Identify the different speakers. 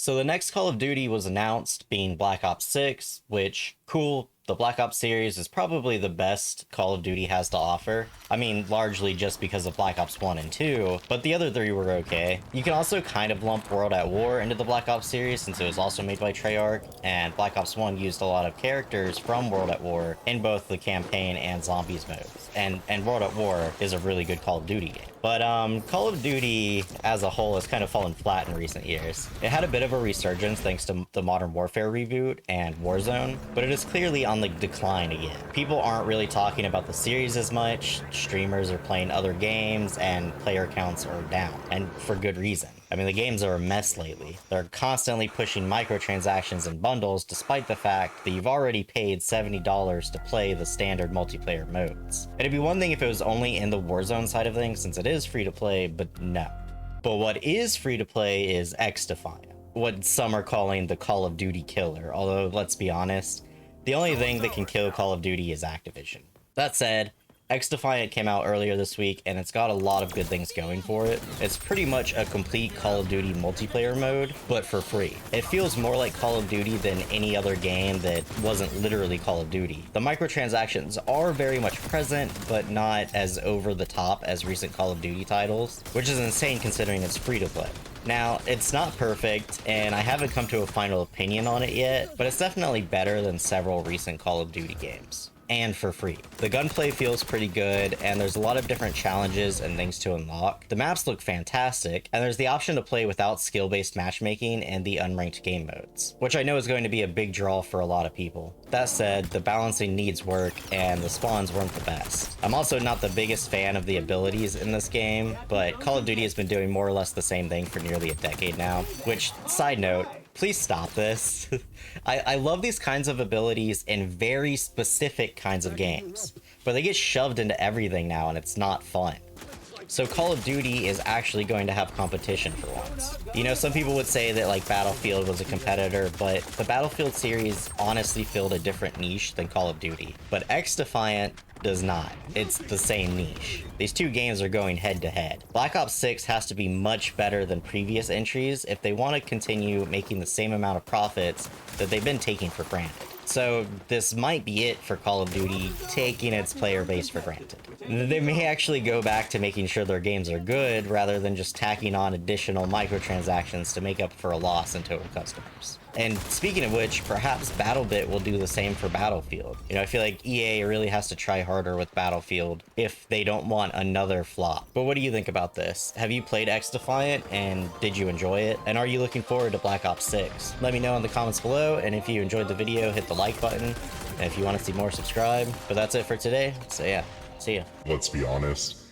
Speaker 1: So the next Call of Duty was announced, being Black Ops 6, which, cool, the Black Ops series is probably the best Call of Duty has to offer. I mean, largely just because of Black Ops 1 and 2, but the other three were okay. You can also kind of lump World at War into the Black Ops series since it was also made by Treyarch, and Black Ops 1 used a lot of characters from World at War in both the campaign and zombies modes. And World at War is a really good Call of Duty game. But Call of Duty as a whole has kind of fallen flat in recent years. It had a bit of a resurgence thanks to the Modern Warfare reboot and Warzone, but it is clearly on the decline again. People aren't really talking about the series as much, streamers are playing other games, and player counts are down, and for good reason. I mean, the games are a mess lately. They're constantly pushing microtransactions and bundles despite the fact that you've already paid $70 to play the standard multiplayer modes. It'd be one thing if it was only in the Warzone side of things since it is free to play, but no. But what is free to play is XDefiant, what some are calling the Call of Duty killer, although let's be honest, the only thing that can kill Call of Duty is Activision. That said, XDefiant came out earlier this week, and it's got a lot of good things going for it. It's pretty much a complete Call of Duty multiplayer mode, but for free. It feels more like Call of Duty than any other game that wasn't literally Call of Duty. The microtransactions are very much present, but not as over the top as recent Call of Duty titles, which is insane considering it's free to play. Now, it's not perfect, and I haven't come to a final opinion on it yet, but it's definitely better than several recent Call of Duty games. And for free. The gunplay feels pretty good, and there's a lot of different challenges and things to unlock. The maps look fantastic, and there's the option to play without skill-based matchmaking and the unranked game modes, which I know is going to be a big draw for a lot of people. That said, the balancing needs work, and the spawns weren't the best. I'm also not the biggest fan of the abilities in this game, but Call of Duty has been doing more or less the same thing for nearly a decade now, which, side note, please stop this. I love these kinds of abilities in very specific kinds of games, but they get shoved into everything now and it's not fun. So Call of Duty is actually going to have competition for once. You know, some people would say that like Battlefield was a competitor, but the Battlefield series honestly filled a different niche than Call of Duty. But XDefiant does not. It's the same niche. These two games are going head to head. Black Ops 6 has to be much better than previous entries if they want to continue making the same amount of profits that they've been taking for granted. So this might be it for Call of Duty taking its player base for granted. They may actually go back to making sure their games are good rather than just tacking on additional microtransactions to make up for a loss in total customers. And speaking of which, perhaps BattleBit will do the same for Battlefield. You know, I feel like EA really has to try harder with Battlefield if they don't want another flop. But what do you think about this? Have you played XDefiant and did you enjoy it? And are you looking forward to Black Ops 6? Let me know in the comments below, and if you enjoyed the video, hit the like button. And if you want to see more, subscribe. But that's it for today. So yeah, see ya.
Speaker 2: Let's be honest,